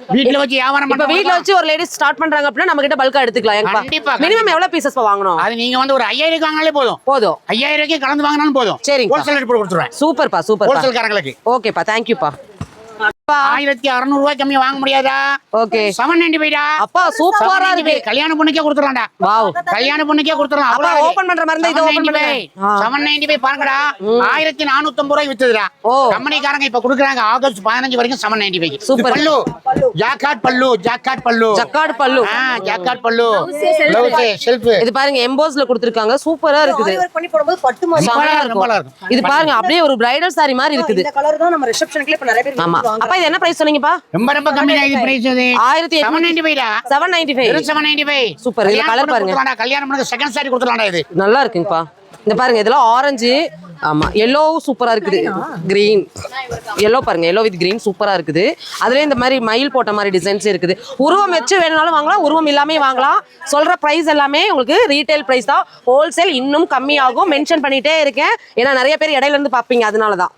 வீட்டுல வச்சு வியாபாரம் இப்ப வீட்ல வச்சு ஒரு லேடிஸ் ஸ்டார்ட் பண்றாங்க அப்படின்னா நம்ம கிட்ட பல்கா எடுத்துக்கலாம் கண்டிப்பா, மினிமம் எவ்வளவு பீசஸ் வாங்கணும் அது நீங்க வந்து ஒரு 5000 வாங்கினாலே போதும் போதும் 5000 கலந்து வாங்கினாலும் போதும் சரிங்கப்பா. ஹோல்சேல் ரேட் போட்டு கொடுத்துருவேன் சூப்பர்ப்பா சூப்பர்ப்பா ஹோல்சேல் காரங்களுக்கு ஓகேப்பா தேங்க்யூப்பா 1600 ரூபாய் கம்மி வாங்க முடியாதா ஓகே 795 டா அப்பா சூப்பரா இருக்கு கல்யாண பொண்ணுக்கே கொடுத்துறலாம்டா வாவ் கல்யாண பொண்ணுக்கே கொடுத்துறலாம் அப்பா ஓபன் பண்ற மாதிரி இருந்தா இது ஓபன் பண்ணுங்க 795 பாருங்கடா 1450 ரூபாய் வித்துதுடா ஓ. கம்பெனிக்காரங்க இப்ப கொடுக்குறாங்க ஆகஸ்ட் 15 வரைக்கும் 795 Super. பல்லு ஜாக்காட் பல்லு ஜக்கார்டு பல்லு ஜாக்காட் பல்லு Blouse, ப்ளவுஸ் செல்ஃப் இது பாருங்க எம்போஸ்ல கொடுத்திருக்காங்க சூப்பரா இருக்குது ஒர்க் பண்ணி போடும்போது பட்டு மாதிரி செமையா ரொம்ப நல்லா இருக்கும் இது பாருங்க அப்படியே ஒரு பிரைடல் saree மாதிரி இருக்குது இந்த கலர் தான் நம்ம ரிசப்ஷனுக்கு இப்ப நிறைய பேர் ஆமா அப்பா இது என்ன பிரைஸ் சொன்னீங்கப்பா ரொம்ப கம்மி தான் இது பிரைஸ் அது 1895 795 டா 795 795 சூப்பர் இதுல கலர் பாருங்க கல்யாணம் பண்ணுங்க செகண்ட் சாரி கொடுத்துறலாம்டா இது நல்லா இருக்குங்கப்பா இந்த பாருங்க இதெல்லாம் ஆரஞ்சு ஆமா எல்லோ சூப்பரா இருக்குது, கிரீன் எல்லோ பாருங்க, எல்லோ வித் கிரீன் சூப்பரா இருக்குது. அதுலயே இந்த மாதிரி மயில் போட்ட மாதிரி டிசைன்ஸ் இருக்குது. உருவம் வச்சு வேணும்னாலும் வாங்கலாம், உருவம் இல்லாமே வாங்கலாம். சொல்ற பிரைஸ் எல்லாமே உங்களுக்கு ரீட்டைல் பிரைஸ் தான். ஹோல்சேல் இன்னும் கம்மியாகும். மென்ஷன் பண்ணிட்டே இருக்கேன், ஏன்னா நிறைய பேர் இடையில இருந்து பார்ப்பீங்க, அதனாலதான்.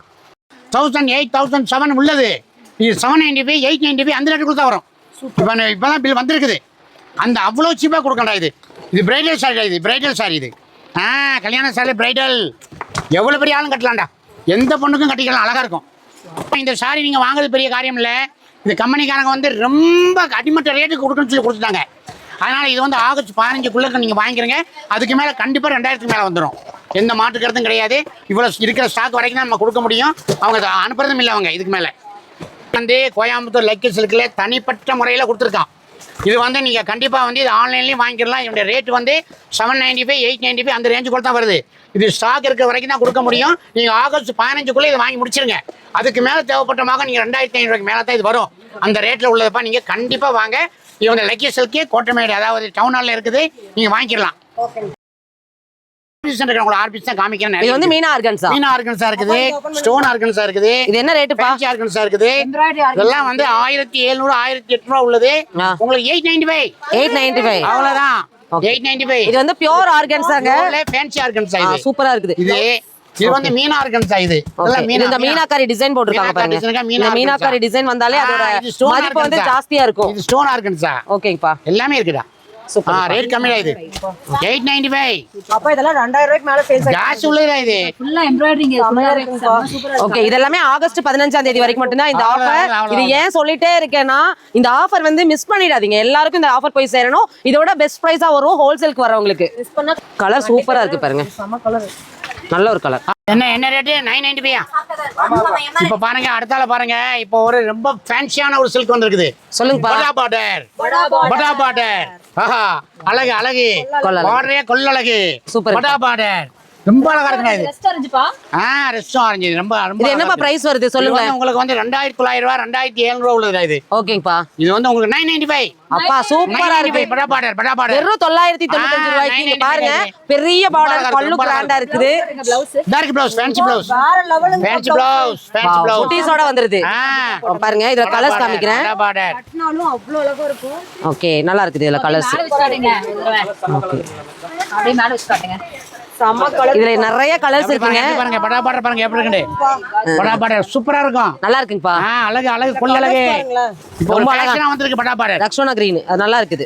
1000, 8000, 7 உள்ளது. இது 795, 895 அந்த ரேட்டுக்குள்ள தான் வரும். இப்போதான் பில் வந்திருக்குது. அந்த அவ்வளோ சீப்பாக கொடுக்கண்டா. இது பிரைடல் சாரி, இது பிரைடல் சாரி. இது கல்யாண சாரி பிரைடல். எவ்வளோ பெரிய ஆளும் கட்டலாம்டா, எந்த பொண்ணுக்கும் கட்டிக்கலாம், அழகாக இருக்கும். இந்த சாரி நீங்கள் வாங்குறது பெரிய காரியம் இல்லை. இது கம்பெனிக்காரங்க வந்து ரொம்ப அடிமட்ட ரேட்டுக்கு கொடுக்குன்னு சொல்லி கொடுத்துட்டாங்க. அதனால் இது வந்து ஆகஸ்ட் 15க்குள்ளே நீங்கள் வாங்கிக்கிறீங்க. அதுக்கு மேலே கண்டிப்பாக 2000க்கு மேலே வந்துடும். எந்த மாற்று கருத்தும் கிடையாது. இவ்வளோ இருக்கிற ஸ்டாக் வரைக்கும் தான் நம்ம கொடுக்க முடியும். அவங்க அனுப்புறதும் இல்லை. அவங்க இதுக்கு மேலே வந்து கோயம்புத்தூர் லக்கி சில்கில் தனிப்பட்ட முறையில் கொடுத்துருக்கான். இது வந்து நீங்கள் கண்டிப்பாக வந்து இது ஆன்லைன்லேயும் வாங்கிக்கலாம். இதோடைய ரேட் வந்து 795, 895 அந்த ரேஞ்சுக்குள்ள தான் வருது. இது ஸ்டாக் இருக்கிற வரைக்கும் தான் கொடுக்க முடியும். நீங்கள் ஆகஸ்ட் 15க்குள்ளே இதை வாங்கி முடிச்சிருங்க. அதுக்கு மேலே தேவைப்பட்டமாக நீங்கள் 2500 மேலே தான் இது வரும். அந்த ரேட்டில் உள்ளதப்பா நீங்கள் கண்டிப்பாக வாங்க. இது வந்து லக்கி சில்கே கோட்டமேடு, அதாவது டவுன் ஹாலில் இருக்குது. நீங்கள் வாங்கிக்கலாம். ஆர்பிஸ் தான் காமிக்கிறேன். இது வந்து மீனா ஆர்கன்ஸா, மீனா ஆர்கன்ஸா இருக்குது, ஸ்டோன் ஆர்கன்ஸா இருக்குது. இது என்ன ரேட்டுப்பா? ஆர்கன்ஸா இருக்குது. இதெல்லாம் வந்து 1700, 1800 உள்ளது. உங்களுக்கு 895. 895 அவ்வளவுதான். 895. இது வந்து பியூர் ஆர்கன்ஸாங்க, ஃபேன்சி ஆர்கன்ஸா. இது சூப்பரா இருக்குது. இது வந்து மீனா ஆர்கன்ஸா. இது இந்த மீனாக்காரி டிசைன் போட்டுருக்காங்க பாருங்க. இந்த மீனாக்காரி டிசைன் வந்தாலே அதோட மதிப்பு வந்து ஜாஸ்தியா இருக்கும். இது ஸ்டோன் ஆர்கன்ஸா. ஓகேங்கப்பா, எல்லாமே இருக்குடா. ரேட் கம்மியா. இது 895. அப்ப இதெல்லாம் 2000 ரூபாய்க்கு மேல சேல்ஸ் ஜாஸ்தி உள்ளதா. இது ஃபுல்லா எம்ப்ராய்டரிங் ஓகே. இதெல்லாமே ஆகஸ்ட் 15ஆம் தேதி வரைக்கும் மட்டும்தான் இந்த ஆஃபர். இது ஏன் சொல்லிட்டே இருக்கேன்னா, இந்த ஆஃபர் வந்து மிஸ் பண்ணிடாதீங்க. எல்லாருக்கும் இந்த ஆஃபர் போய் சேரணும். இதோட பெஸ்ட் பிரைஸா வரும் ஹோல்சேலுக்கு வரவங்களுக்கு. கலர் சூப்பரா இருக்கு பாருங்க, நல்ல ஒரு கலர். என்ன ரேட்டு? 995. இப்ப பாருங்க, அடுத்தால பாருங்க. இப்போ ஒரு ரொம்ப ஃபேன்சியான ஒரு சில்க் வந்திருக்குது. சொல்லுங்க. படா பார்டர். ஆஹா, அழகு அழகு. பார்டரே கொள்ளழகு. சூப்பர். படா பார்டர் ரொம்ப அழகா இருக்குங்க. இது ரெஸ்டாரன்ட்ப்பா. Restaurant orange. ரொம்ப ரொம்ப. இது என்னப்பா பிரைஸ் வருது சொல்லுங்க. உங்களுக்கு வந்து 2900 ரூபாய், 2700 உள்ளது. இது ஓகேங்கப்பா. இது வந்து உங்களுக்கு 995. அப்பா சூப்பரா இருக்கு. படா பார்டர் வெறும் 995 ரூபாய்க்கு. இங்க பாருங்க, பெரிய பார்டர், பல்லு கிராண்டா இருக்குது. Dark blouse, fancy blouse. வேற லெவலுங்க. Fancy blouse, fancy blouse. குட்டீஸோட வந்துருது. பாருங்க, இதுல கலர்ஸ் காமிக்கிறேன். படா பார்டர். கட்டினாலும் அவ்வளவு அழகா இருக்கும். ஓகே, நல்லா இருக்குது இதுல கலர்ஸ். அப்படியே மேல வச்சு காட்டுங்க. செம்ம கலர். இதுல நிறைய கலர்ஸ் இருக்குங்க. பாருங்க படா பார்டர் பாருங்க எப்படி இருக்குன்னு. படா பார்டர் சூப்பரா இருக்கும். நல்லா இருக்குங்கப்பா. அழகு அழகு கொள்ளழகு. இப்போ ரொம்ப ரொம்ப அழகா அழகா வந்திருக்கு படா பார்டர். ரக்ஷோனா கிரீன், அது நல்லா இருக்குது.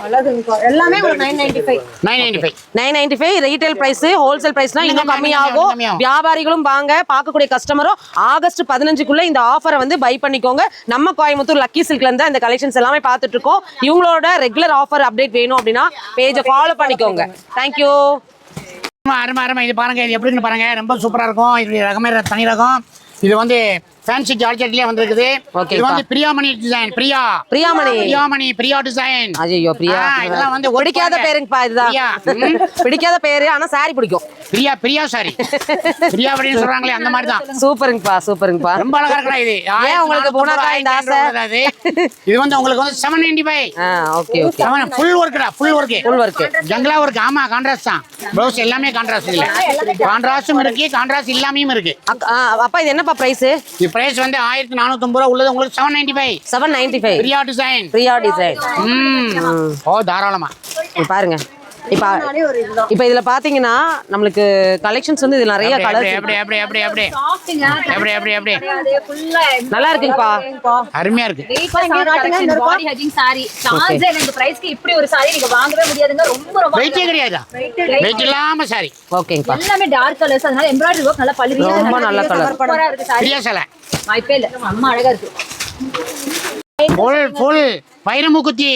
அழகுங்க. எல்லாமே ஒரு 995. 995 ரீட்டைல் பிரைஸ். ஹோல்சேல் பிரைஸ்னா இன்னும் கம்மியாகும். வியாபாரிகளும் வாங்க, பார்க்கக்கூடிய கஸ்டமரும் ஆகஸ்ட் 15க்குள்ள இந்த ஆஃபரை வந்து பை பண்ணிக்கோங்க. நம்ம கோயம்புத்தூர் லக்கி சில்க்ல இருந்து இந்த கலெக்ஷன்ஸ் எல்லாமே பார்த்துட்டு இருக்கோம். இவங்களோட ரெகுலர் ஆஃபர் அப்டேட் வேணும் அப்படின்னா பேஜை ஃபாலோ பண்ணிக்கோங்க. தேங்க்யூ. அருமை அருமை. இது பாருங்க, இது எப்படி இருக்குன்னு பாருங்க. ரொம்ப சூப்பரா இருக்கும். இது ரகமே தனி ரகம். இது வந்து ஃபேன்சி ஜார்ஜெட்லயே வந்திருக்குது. இது வந்து பிரியாமணி டிசைன். பிரியா டிசைன். ஐயோ பிரியா, இதெல்லாம் வந்து பிடிக்காத பேருங்கப்பா. இதுதான் பிடிக்காத பேரு, ஆனா சாரி பிடிக்கும். பிரியா சாரி. பிரியா அப்படின்னு சொல்றாங்களே, அந்த மாதிரி தான். சூப்பருங்கப்பா. ரொம்ப அழகா இருக்கா. இது ஏன் உங்களுக்கு போனாக்கா இந்த ஆசை? இது வந்து உங்களுக்கு வந்து 795. ஓகே. ஃபுல் ஒர்க்டா, ஃபுல் ஒர்க். ஜங்கலா ஒர்க். ஆமா, கான்ட்ராஸ்ட் தான். ப்ளவுஸ் எல்லாமே கான்ட்ராஸ்ட். இல்ல கான்ட்ராஸ்டும் இருக்கு, கான்ட்ராஸ்ட் இல்லாமையும் இருக்கு. அப்பா இது என்னப்பா பிரைஸ்? பிரைஸ் வந்து 1450 ரூபாய் உள்ளது. உங்களுக்கு 795. பிரியா டிசைன். தாராளமா பாருங்க. இப்ப இதுல பாத்தீங்கன்னா நம்மளுக்கு கலெக்ஷன்ஸ் வந்து இதுல நிறைய கலர்ஸ். நல்லா இருக்குங்கப்பா, அருமையா இருக்கு. பாடி ஹக்கிங் சாரி சான்ஸ் இந்த பிரைஸ்க்கு இப்படி ஒரு சாரி நீங்க வாங்கவே முடியாதுங்க. ரொம்ப வெயிட்டே கிடையாது. வெயிட் இல்லாம சாரி. ஓகேங்கப்பா. எல்லாமே டார்க் கலர்ஸ், அதனால எம்ப்ராய்டரி வர்க் நல்லா பளிவியா ரொம்ப நல்ல கலர். சூப்பரா இருக்கு சாரி. பிரியா சேலை. வாய்ப்பே இல்ல, அம்மா அழகா இருக்கு. ஃபுல் வைரமுக்குத்தி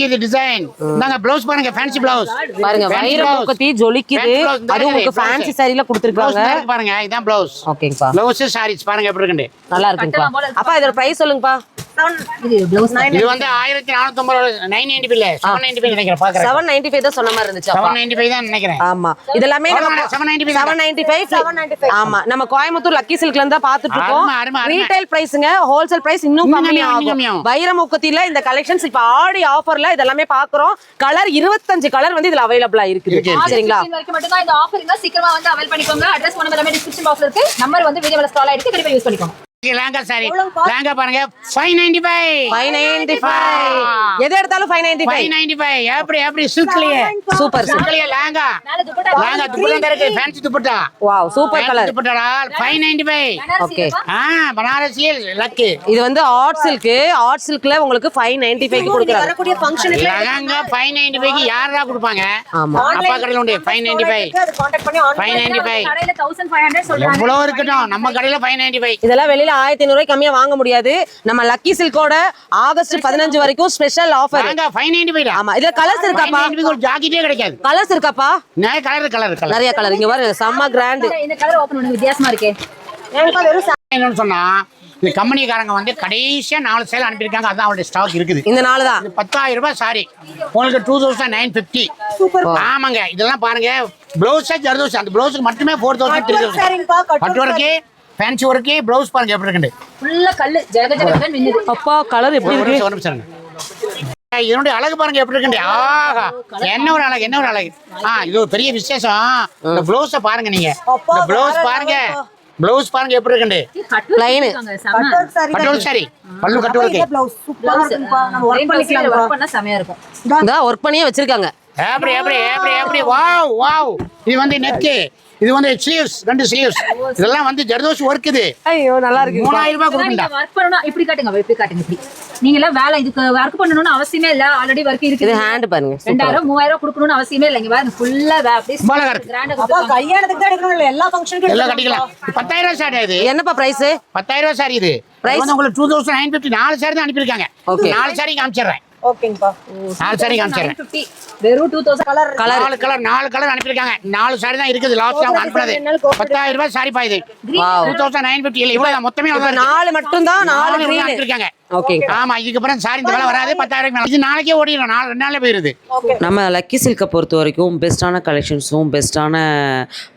இது டிசைன். இந்தாங்க ப்ளவுஸ் பாருங்க, ஃபேன்சி ப்ளவுஸ் பாருங்க. வைரமுக்குத்தி ஜொலிக்குது. அது உங்களுக்கு ஃபேன்சி சாரில கொடுத்திருக்காங்க பாருங்க. இதான் ப்ளவுஸ். ஓகேங்கப்பா. ப்ளவுஸ் சாரீஸ் பாருங்க எப்படி இருக்கு. நல்லா இருக்குங்கப்பா. அப்பா இதோட பிரைஸ் சொல்லுங்கப்பா. இது பிளவுஸ் இது வந்து 1450 995 795 நினைக்கிறேன் பாக்குறேன் 795 தான் சொன்ன மாதிரி இருந்துச்சு அப்பா. 795 தான் நினைக்கிறேன். ஆமா இதெல்லாமே நம்ம 795 தான். 795 ஆமா நம்ம கோயம்புத்தூர் லக்கி சில்க்ல இருந்தா பாத்துட்டு இருக்கோம். அருமை, அருமை, அருமை. ரீட்டைல் பிரைஸ்ங்க, ஹோல்சேல் பிரைஸ் இன்னும் இன்னும் கம்மி கம்மியாகும், ஆகும். கம்மியாகும். வைரமுகத்தில இந்த கலெக்ஷன்ஸ் இப்ப ஆடி ஆஃபர்ல இதெல்லாமே பாக்குறோம். கலர் 25 கலர் வந்து இதுல அவைலபிளா இருக்குது. சரிங்களா? வரைக்கும் மட்டும் தான் இந்த ஆஃபர் இருந்தா சீக்கிரமா வந்து அவைல் பண்ணிக்கோங்க. அட்ரஸ் ஃபோன் நம்பர் எல்லாமே டிஸ்கிரிப்ஷன் பாக்ஸ்ல இருக்கு. நம்பர் வந்து வீடியோல ஸ்க்ரால் ஆயிடுச்சு. கண்டிப்பா யூஸ் பண்ணிக்கோங்க. லேங்கா சாரி லேங்கா பாருங்க 595 595 எது எடுத்தாலும் 595 595 எப்படி சில்க்லயே சூப்பர் சில்க்லயே லேங்கா மேல துப்பட்டா லேங்கா துப்பட்டா இருக்கு fancy dupatta wow super colour. Dupatta 595 okay Banarasi luck இது வந்து ஆர்ட் சில்க்ல உங்களுக்கு 595 க்கு கொடுக்குறாங்க. வரக்கூடிய ஃபங்க்ஷன் லேங்கா 595 க்கு யாரா கொடுப்பாங்க? ஆமா அப்பா கடையில உண்டு 595 அது கான்டாக்ட் பண்ணி ஆன்லைன் 595 கடையில 1500 சொல்றாங்க. எவ்வளவு இருக்கட்டும் நம்ம கடையில 595 இதெல்லாம் வெளியில 1500 ரூபாய் கம்மியா வாங்க முடியாது. நம்ம லக்கி சில்கோட ஆகஸ்ட் 15 வரைக்கும் ஸ்பெஷல் ஆஃபர். லேங்கா 595 ஆமா இதுல கலர்ஸ் இருக்காப்பா? 595 ஒரு ஜாக்கெட்டே கிடைக்காது. கலர்ஸ் இருக்காப்பா? நிறைய கலர் நிறைய கலர் இங்க பாருங்க செம்ம கிராண்ட். இந்த கலர் ஓபன் பண்ணுங்க வித்தியாசமா இருக்கே. எனக்கு வெறும் என்னன்னு சொன்னா இந்த கம்பெனிக்காரங்க வந்து கடைசியா 4 சேல் அனுப்பியிருக்காங்க. அதான் அவங்களுடைய ஸ்டாக் இருக்குது. இந்த நாள் தான் இது 10,000 ரூபாய் சாரி உங்களுக்கு 2950. சூப்பர் ஆமாங்க இதெல்லாம் பாருங்க பிளவுஸ் ஜர்தோஸ் அந்த பிளவுஸ்க்கு மட்டுமே 4000 சாரிங்கப்பா பட்டு ஒர்க்கு ஃபேன்சி ஒர்க்கு பிளவுஸ் பாருங்க எப்படி இருக்குது. ஃபுல்லா கல்லு ஜெக ஜெகன்னு மின்னுது. அப்பா கலர் எப்படி இருக்கு? ஒரு நிமிஷம் இதனுடைய அழகு பாருங்க எப்படி இருக்கு. ஆஹா என்ன ஒரு அழகு என்ன ஒரு அழகு. இது ஒரு பெரிய விசேஷம். இந்த பிளவுஸ பாருங்க நீங்க இந்த பிளவுஸ் பாருங்க பிளவுஸ் பாருங்க எப்படி இருக்கு. Plain. செம. சாரி பட்டு சாரி பல்லு கட்டு ஒர்க்கு ப்ளவுஸ் சூப்பரா இருக்குப்பா. நம்ம வொர்க் பண்ணிக்கலாம். ஒர்க் பண்ணா செமையா இருக்கும். இந்த ஒர்க் பண்ணியே வச்சிருக்காங்க. எப்படி வாவ் வாவ் இது வந்து நெக்கு இது வந்து ஸ்லீவ்ஸ் 2 ஸ்லீவ்ஸ் இதெல்லாம் வந்து ஜர்தோஸ் ஒர்க் இது ஐயோ நல்லா இருக்கு. 3000 ரூபாய் கொடுக்கண்டா. நீங்க வர்க் பண்ணனும் இப்படி காட்டுங்க இப்படி காட்டுங்க இப்படி. நீங்க எல்லாம் வேலை இதுக்கு வர்க் பண்ணனும்னு அவசியமே இல்ல. ஆல்ரெடி வர்க் இருக்கு. இது ஹேண்ட் பாருங்க. 2000 3000 கொடுக்கணும்னு அவசியமே இல்ல. இங்க பாருங்க ஃபுல்லா அப்படியே அழகா இருக்கு. கிராண்டா அப்பா கல்யாணத்துக்கு தான் எடுக்கணும் இல்ல எல்லா ஃபங்க்ஷனுக்கும் எல்லாம் கட்டிக்கலாம். 10,000 ரூபாய் சாரி இது. என்னப்பா பிரைஸ்? 10,000 ரூபாய் சாரி இது. Price? வந்து உங்களுக்கு 2950 4 சாரி தான் அனுப்பியிருக்காங்க. Okay. 4 சாரி காமிச்சிடுறேன். ஓகேங்கப்பா 4 சாரி காமிச்சிடுறேன். 950 வெறும் 2000 கலர் 4 கலர் அனுப்பியிருக்காங்க. 4 சாரி தான் இருக்குது. லாஸ்ட் டைம் அனுப்புனது 10,000 ரூபாய் சாரி பா இது. 2950 இல்ல இவ்வளவு மொத்தமே இப்ப 4 மட்டும் தான் 4 கிரீன். அனுப்பியிருக்காங்க. ஓகேங்க. ஆமா இதுக்கு அப்புறம் சாரி இந்த வேலை வராது. 10,000 மேல இது நாளைக்கே ஓடிடும். 2 நாள்ல போயிருது. நம்ம லக்கி சில்கை பொறுத்த வரைக்கும் பெஸ்ட்டான கலெக்ஷன்ஸும் பெஸ்ட்டான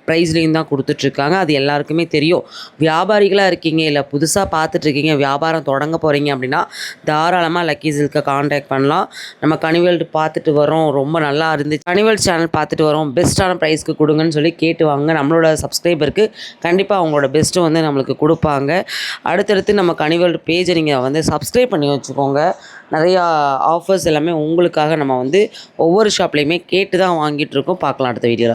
ப்ரைஸ்லேயும் தான் கொடுத்துட்ருக்காங்க. அது எல்லாருக்குமே தெரியும். வியாபாரிகளாக இருக்கீங்க இல்லை புதுசாக பார்த்துட்ருக்கீங்க வியாபாரம் தொடங்க போகிறீங்க அப்படின்னா தாராளமாக லக்கி சில்கை காண்டாக்ட் பண்ணலாம். நம்ம கனிவேல்டு பார்த்துட்டு வரோம் ரொம்ப நல்லா இருந்துச்சு. கனிவேல்டு சேனல் பார்த்துட்டு வரோம் பெஸ்ட்டான ப்ரைஸ்க்கு கொடுங்கன்னு சொல்லி கேட்டு வாங்க. நம்மளோட சப்ஸ்கிரைபருக்கு கண்டிப்பாக அவங்களோட பெஸ்ட்டு வந்து நம்மளுக்கு கொடுப்பாங்க. அடுத்தடுத்து நம்ம கனிவேல்டு பேஜை நீங்கள் வந்து சப்ஸ்கிரைப் பண்ணி வச்சுக்கோங்க. நிறையா ஆஃபர்ஸ் எல்லாமே உங்களுக்காக நம்ம வந்து ஒவ்வொரு ஷாப்லேயுமே கேட்டு தான் வாங்கிட்டு இருக்கோம். பார்க்கலாம் அடுத்த வீடியோவில்.